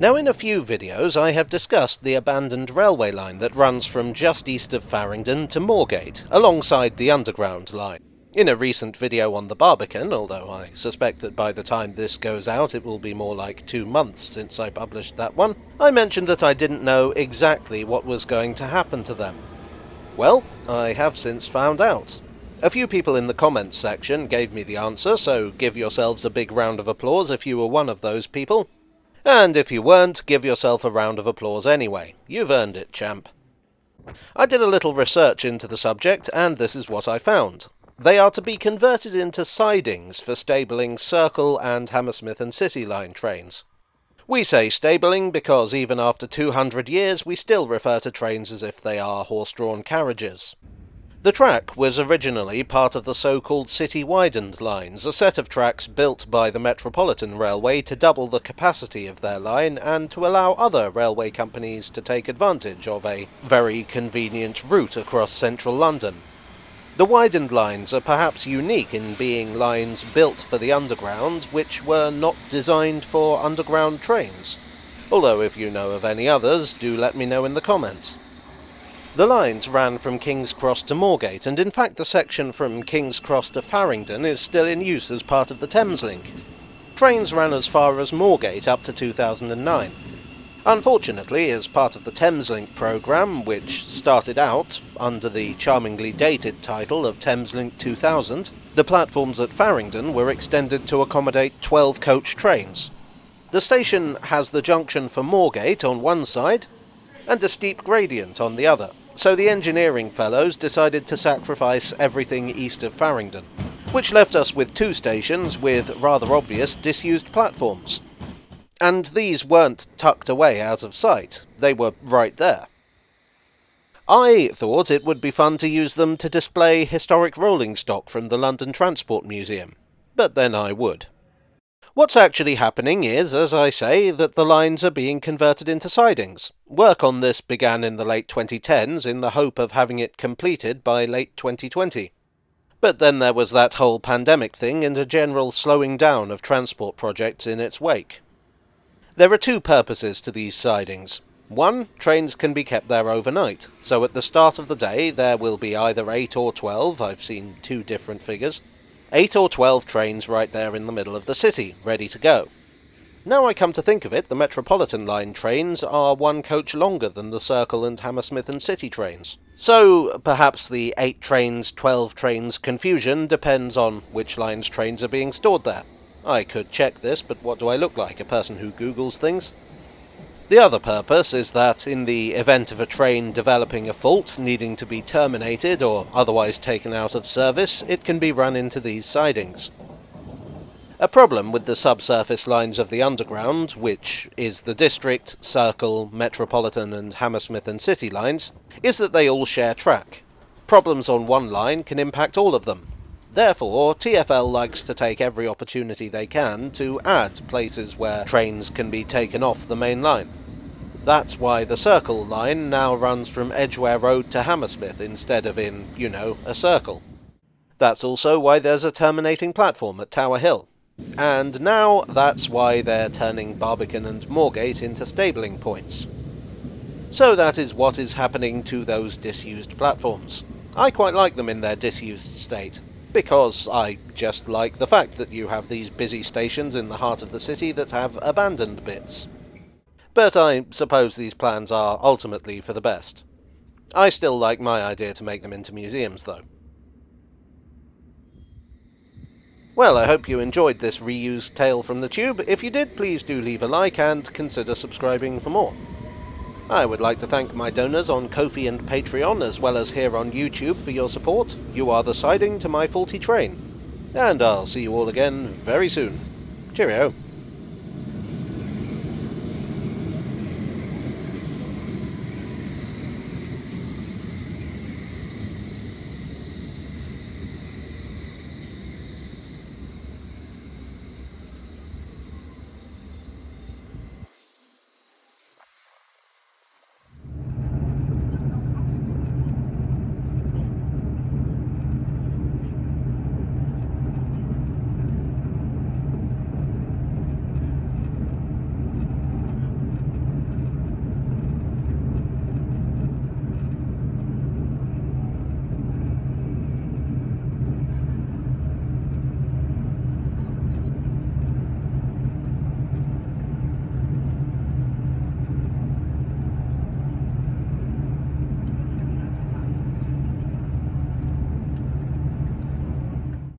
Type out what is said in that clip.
Now, in a few videos I have discussed the abandoned railway line that runs from just east of Farringdon to Moorgate, alongside the Underground line. In a recent video on the Barbican, although I suspect that by the time this goes out it will be more like 2 months since I published that one, I mentioned that I didn't know exactly what was going to happen to them. Well, I have since found out. A few people in the comments section gave me the answer, so give yourselves a big round of applause if you were one of those people. And if you weren't, give yourself a round of applause anyway. You've earned it, champ. I did a little research into the subject, and this is what I found. They are to be converted into sidings for stabling Circle and Hammersmith and City Line trains. We say stabling because even after 200 years we still refer to trains as if they are horse-drawn carriages. The track was originally part of the so-called City Widened lines, a set of tracks built by the Metropolitan Railway to double the capacity of their line and to allow other railway companies to take advantage of a very convenient route across central London. The widened lines are perhaps unique in being lines built for the underground, which were not designed for underground trains. Although if you know of any others, do let me know in the comments. The lines ran from King's Cross to Moorgate, and in fact the section from King's Cross to Farringdon is still in use as part of the Thameslink. Trains ran as far as Moorgate up to 2009. Unfortunately, as part of the Thameslink programme, which started out under the charmingly dated title of Thameslink 2000, the platforms at Farringdon were extended to accommodate 12 coach trains. The station has the junction for Moorgate on one side, and a steep gradient on the other, so the engineering fellows decided to sacrifice everything east of Farringdon, which left us with 2 stations with rather obvious disused platforms. And these weren't tucked away out of sight, they were right there. I thought it would be fun to use them to display historic rolling stock from the London Transport Museum, but then I would. What's actually happening is, as I say, that the lines are being converted into sidings. Work on this began in the late 2010s in the hope of having it completed by late 2020. But then there was that whole pandemic thing and a general slowing down of transport projects in its wake. There are 2 purposes to these sidings. 1, trains can be kept there overnight, so at the start of the day there will be either 8 or 12, I've seen 2 different figures, 8 or 12 trains right there in the middle of the city, ready to go. Now I come to think of it, the Metropolitan line trains are 1 coach longer than the Circle and Hammersmith and City trains. So perhaps the 8 trains, 12 trains confusion depends on which line's trains are being stored there. I could check this, but what do I look like, a person who Googles things? The other purpose is that in the event of a train developing a fault needing to be terminated or otherwise taken out of service, it can be run into these sidings. A problem with the subsurface lines of the Underground, which is the District, Circle, Metropolitan and Hammersmith and City lines, is that they all share track. Problems on one line can impact all of them. Therefore, TfL likes to take every opportunity they can to add places where trains can be taken off the main line. That's why the Circle line now runs from Edgware Road to Hammersmith instead of in, a circle. That's also why there's a terminating platform at Tower Hill. And now that's why they're turning Barbican and Moorgate into stabling points. So that is what is happening to those disused platforms. I quite like them in their disused state, because I just like the fact that you have these busy stations in the heart of the city that have abandoned bits. But I suppose these plans are ultimately for the best. I still like my idea to make them into museums, though. Well, I hope you enjoyed this reused tale from the tube. If you did, please do leave a like and consider subscribing for more. I would like to thank my donors on Ko-fi and Patreon, as well as here on YouTube, for your support. You are the siding to my faulty train. And I'll see you all again very soon. Cheerio.